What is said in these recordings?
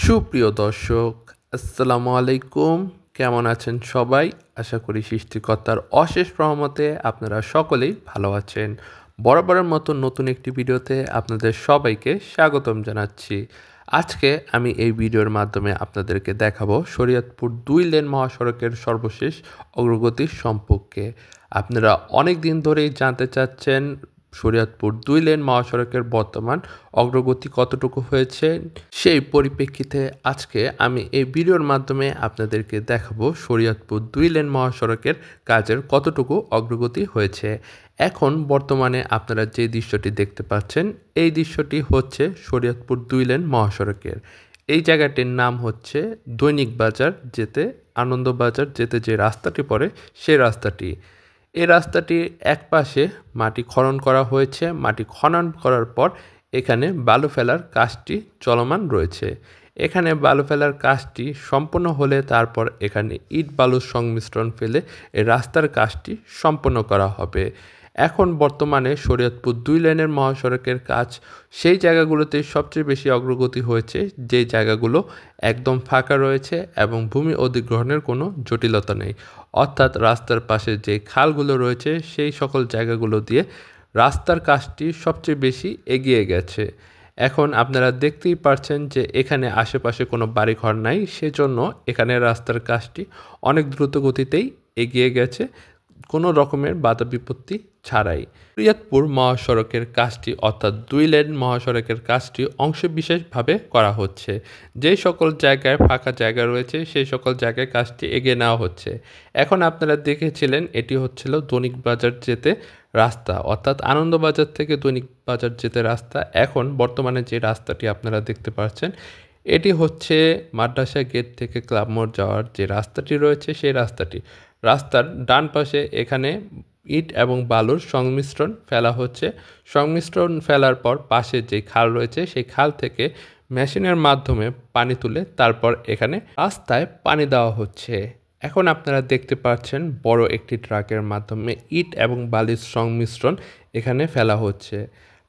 সুপ্রিয় দর্শক, আসসালামু আলাইকুম। কেমন আছেন সবাই? আশা করি সৃষ্টিকর্তার অশেষ রহমতে আপনারা সকলেই ভালো আছেন। বরাবরের মতো নতুন একটি ভিডিওতে আপনাদের সবাইকে স্বাগতম জানাচ্ছি। আজকে আমি এই ভিডিওর মাধ্যমে আপনাদেরকে দেখাবো শরীয়তপুর 2 লেন মহাসড়কের সর্বশেষ অগ্রগতি সম্পর্কে। আপনারা অনেক দিন ধরেই জানতে চাচ্ছেন শরীয়তপুর 2 লেন মহাসড়কের বর্তমান অগ্রগতি কতটুকু হয়েছে। সেই পরিপ্রেক্ষিতে আজকে আমি এই ভিডিওর মাধ্যমে আপনাদেরকে দেখাবো শরীয়তপুর 2 লেন মহাসড়কের কাজের কতটুকু অগ্রগতি হয়েছে। এখন বর্তমানে আপনারা যে দৃশ্যটি দেখতে পাচ্ছেন, এই দৃশ্যটি হচ্ছে শরীয়তপুর 2 লেন মহাসড়কের। এই জায়গাটির নাম হচ্ছে দৈনিক বাজার যেতে আনন্দবাজার যেতে যে রাস্তাটি পড়ে সেই রাস্তাটি। এই রাস্তাটির এক পাশে মাটি খনন করা হয়েছে। মাটি খনন করার পর এখানে বালু ফেলার কাজটি চলমান রয়েছে। এখানে বালু ফেলার কাজটি সম্পন্ন হলে তারপর এখানে ইট বালুর সংমিশ্রণ ফেলে এই রাস্তার কাজটি সম্পন্ন করা হবে। এখন বর্তমানে শরীয়তপুর 2 লেনের মহাসড়কের কাজ সেই জায়গাগুলোতে সবচেয়ে বেশি অগ্রগতি হয়েছে, যে জায়গাগুলো একদম ফাঁকা রয়েছে এবং ভূমি অধিগ্রহণের কোনো জটিলতা নেই। অর্থাৎ রাস্তার পাশে যে খালগুলো রয়েছে সেই সকল জায়গাগুলো দিয়ে রাস্তার কাজটি সবচেয়ে বেশি এগিয়ে গেছে। এখন আপনারা দেখতেই পারছেন যে এখানে আশেপাশে কোনো বাড়িঘর নাই, সেজন্য এখানে রাস্তার কাজটি অনেক দ্রুত গতিতেই এগিয়ে গেছে, কোনো রকমের বাধা বিপত্তি ছাড়াই। শরীয়তপুর মহাসড়কের কাজটি অর্থাৎ 2 লেন মহাসড়কের কাজটি অংশবিশেষভাবে করা হচ্ছে। যেই সকল জায়গায় ফাঁকা জায়গা রয়েছে সেই সকল জায়গায় কাজটি এগিয়ে নেওয়া হচ্ছে। এখন আপনারা দেখেছিলেন এটি হচ্ছিল দৈনিক বাজার যেতে রাস্তা, অর্থাৎ আনন্দবাজার থেকে দৈনিক বাজার যেতে রাস্তা। এখন বর্তমানে যে রাস্তাটি আপনারা দেখতে পাচ্ছেন এটি হচ্ছে মাদ্রাসা গেট থেকে ক্লাব মোড় যাওয়ার যে রাস্তাটি রয়েছে সেই রাস্তাটি। রাস্তার ডান পাশে এখানে ইট এবং বালুর সংমিশ্রণ ফেলা হচ্ছে। সংমিশ্রণ ফেলার পর পাশে যে খাল রয়েছে সেই খাল থেকে মেশিনের মাধ্যমে পানি তুলে তারপর এখানে রাস্তায় পানি দেওয়া হচ্ছে। এখন আপনারা দেখতে পাচ্ছেন বড় একটি ট্রাকের মাধ্যমে ইট এবং বালির সংমিশ্রণ এখানে ফেলা হচ্ছে।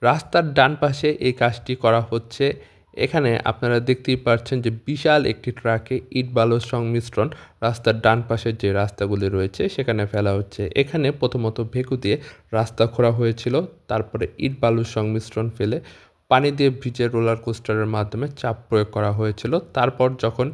রাস্তার ডান পাশে এই কাজটি করা হচ্ছে। এখানে আপনারা দেখতেই পাচ্ছেন যে বিশাল একটি ট্রাকে ইট বালুর সংমিশ্রণ রাস্তার ডান পাশের যে রাস্তাগুলি রয়েছে সেখানে ফেলা হচ্ছে। এখানে প্রথমত ভেকু দিয়ে রাস্তা খোঁড়া হয়েছিল, তারপরে ইট বালুর সংমিশ্রণ ফেলে পানি দিয়ে ভিজে রোলার কোস্টারের মাধ্যমে চাপ প্রয়োগ করা হয়েছিল। তারপর যখন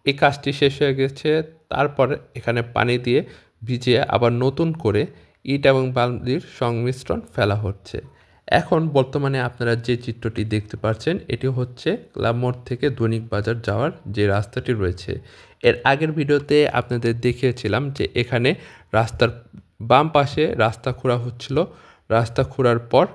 এই কাজটি শেষ হয়ে গেছে তারপর এখানে পানি দিয়ে ভিজিয়ে আবার নতুন করে ইট এবং বালির সংমিশ্রণ ফেলা হচ্ছে। এখন বর্তমানে আপনারা যে চিত্রটি দেখতে পাচ্ছেন এটি হচ্ছে ক্লাব মোড় থেকে দৈনিক বাজার যাওয়ার যে রাস্তাটি রয়েছে। এর আগের ভিডিওতে আপনাদের দেখিয়েছিলাম যে এখানে রাস্তার বাম পাশে রাস্তা খোঁড়া হচ্ছিল। রাস্তা খোঁড়ার পর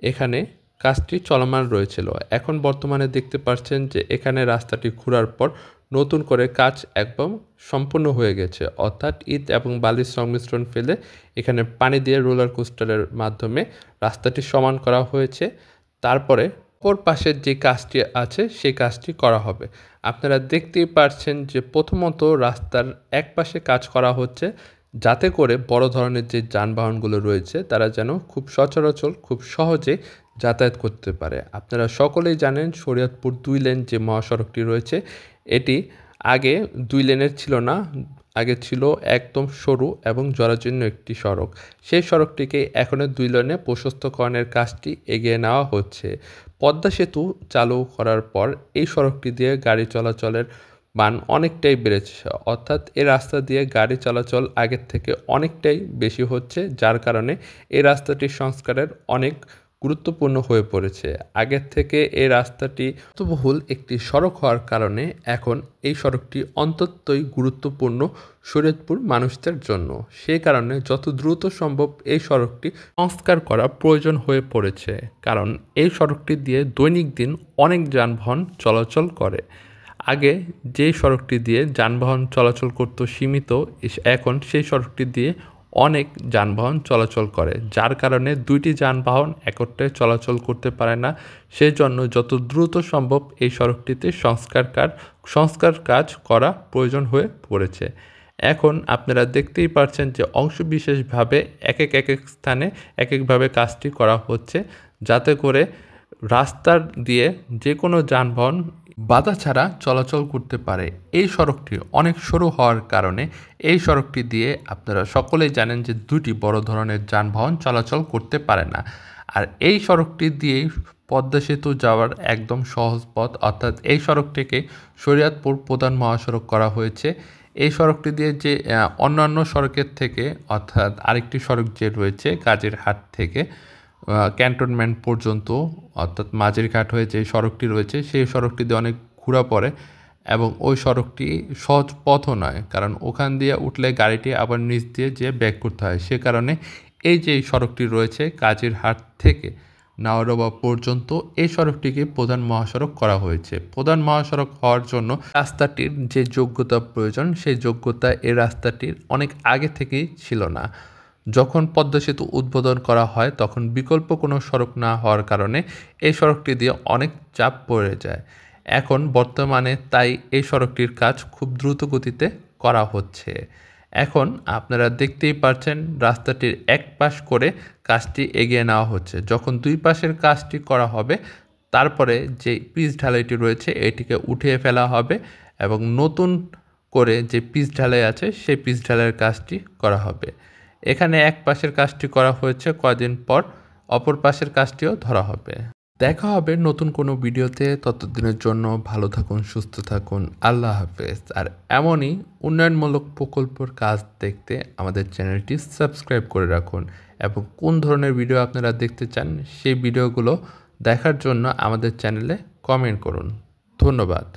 এখানে কাজটি চলমান রয়েছিল। এখন বর্তমানে দেখতে পাচ্ছেন যে এখানে রাস্তাটি খোঁড়ার পর নতুন করে কাজ একদম সম্পূর্ণ হয়ে গেছে, অর্থাৎ ইট এবং বালির সংমিশ্রণ ফেলে এখানে পানি দিয়ে রোলার কোস্টারের মাধ্যমে রাস্তাটি সমান করা হয়েছে। তারপরে অপর পাশের যে কাজটি আছে সেই কাজটি করা হবে। আপনারা দেখতেই পাচ্ছেন যে প্রথমত রাস্তার এক পাশে কাজ করা হচ্ছে যাতে করে বড় ধরনের যে যানবাহনগুলো রয়েছে তারা যেন খুব সচরাচর খুব সহজে যাতায়াত করতে পারে। আপনারা সকলেই জানেন শরীয়তপুর 2 লেন যে মহাসড়কটি রয়েছে এটি আগে 2 লেনের ছিল না, আগে ছিল একদম সরু এবং জরাজীর্ণ একটি সড়ক। সেই সড়কটিকে এখনও 2 লেনে প্রশস্তকরণের কাজটি এগিয়ে নেওয়া হচ্ছে। পদ্মা সেতু চালু করার পর এই সড়কটি দিয়ে গাড়ি চলাচলের মান অনেকটাই বেড়েছে, অর্থাৎ এই রাস্তা দিয়ে গাড়ি চলাচল আগের থেকে অনেকটাই বেশি হচ্ছে, যার কারণে এই রাস্তাটির সংস্কারের অনেক গুরুত্বপূর্ণ হয়ে পড়েছে। আগের থেকে এই রাস্তাটি বহুল একটি সড়ক হওয়ার কারণে এখন এই সড়কটি অন্ততই গুরুত্বপূর্ণ শরীয়তপুর মানুষদের জন্য। সেই কারণে যত দ্রুত সম্ভব এই সড়কটি সংস্কার করা প্রয়োজন হয়ে পড়েছে, কারণ এই সড়কটি দিয়ে দৈনিক দিন অনেক যানবাহন চলাচল করে। আগে যেই সড়কটি দিয়ে যানবাহন চলাচল করত সীমিত, এখন সেই সড়কটি দিয়ে অনেক যানবাহন চলাচল করে, যার কারণে দুইটি যানবাহন একত্রে চলাচল করতে পারে না। সেজন্য যত দ্রুত সম্ভব এই সড়কটিতে সংস্কার কাজ করা প্রয়োজন হয়ে পড়েছে। এখন আপনারা দেখতেই পাচ্ছেন যে অংশবিশেষভাবে এক এক স্থানে এক একভাবে কাজটি করা হচ্ছে, যাতে করে রাস্তার দিয়ে যে কোনো যানবাহন বাধা ছাড়া চলাচল করতে পারে। এই সড়কটি অনেক সরু হওয়ার কারণে এই সড়কটি দিয়ে আপনারা সকলেই জানেন যে দুটি বড় ধরনের যানবাহন চলাচল করতে পারে না। আর এই সড়কটি দিয়েই পদ্মা সেতু যাওয়ার একদম সহজ পথ, অর্থাৎ এই সড়কটিকে শরীয়তপুর প্রধান মহাসড়ক করা হয়েছে। এই সড়কটি দিয়ে যে অন্যান্য সড়কের থেকে, অর্থাৎ আরেকটি সড়ক যে রয়েছে কাজীরহাট থেকে ক্যান্টনমেন্ট পর্যন্ত, অর্থাৎ মাঝেরঘাট হয়ে যে সড়কটি রয়েছে সেই সড়কটি দিয়ে অনেক ঘোরা পড়ে এবং ওই সড়কটি সহজ পথও নয়, কারণ ওখান দিয়ে উঠলে গাড়িটি আবার নিচ দিয়ে যেয়ে ব্যাক করতে হয়। সে কারণে এই যে সড়কটি রয়েছে কাজীরহাট থেকে নাওরবা পর্যন্ত, এই সড়কটিকে প্রধান মহাসড়ক করা হয়েছে। প্রধান মহাসড়ক হওয়ার জন্য রাস্তাটির যে যোগ্যতা প্রয়োজন সেই যোগ্যতা এই রাস্তাটির অনেক আগে থেকেই ছিল না। যখন পদ্মা সেতু উদ্বোধন করা হয় তখন বিকল্প কোনো সড়ক না হওয়ার কারণে এই সড়কটি দিয়ে অনেক চাপ পড়ে যায়। এখন বর্তমানে তাই এই সড়কটির কাজ খুব দ্রুত গতিতে করা হচ্ছে। এখন আপনারা দেখতেই পাচ্ছেন রাস্তাটির এক পাশ করে কাজটি এগিয়ে নেওয়া হচ্ছে। যখন দুই পাশের কাজটি করা হবে তারপরে যে পিচ ঢালাইটি রয়েছে এটিকে উঠিয়ে ফেলা হবে এবং নতুন করে যে পিচ ঢালাই আছে সেই পিচ ঢালাইয়ের কাজটি করা হবে। এখানে এক পাশের কাজটি করা হয়েছে, কয়দিন পর অপর পাশের কাজটিও ধরা হবে। দেখা হবে নতুন কোনো ভিডিওতে। ততদিনের জন্য ভালো থাকুন, সুস্থ থাকুন, আল্লাহ হাফেজ। আর এমনই উন্নয়নমূলক প্রকল্পের কাজ দেখতে আমাদের চ্যানেলটি সাবস্ক্রাইব করে রাখুন এবং কোন ধরনের ভিডিও আপনারা দেখতে চান সেই ভিডিওগুলো দেখার জন্য আমাদের চ্যানেলে কমেন্ট করুন। ধন্যবাদ।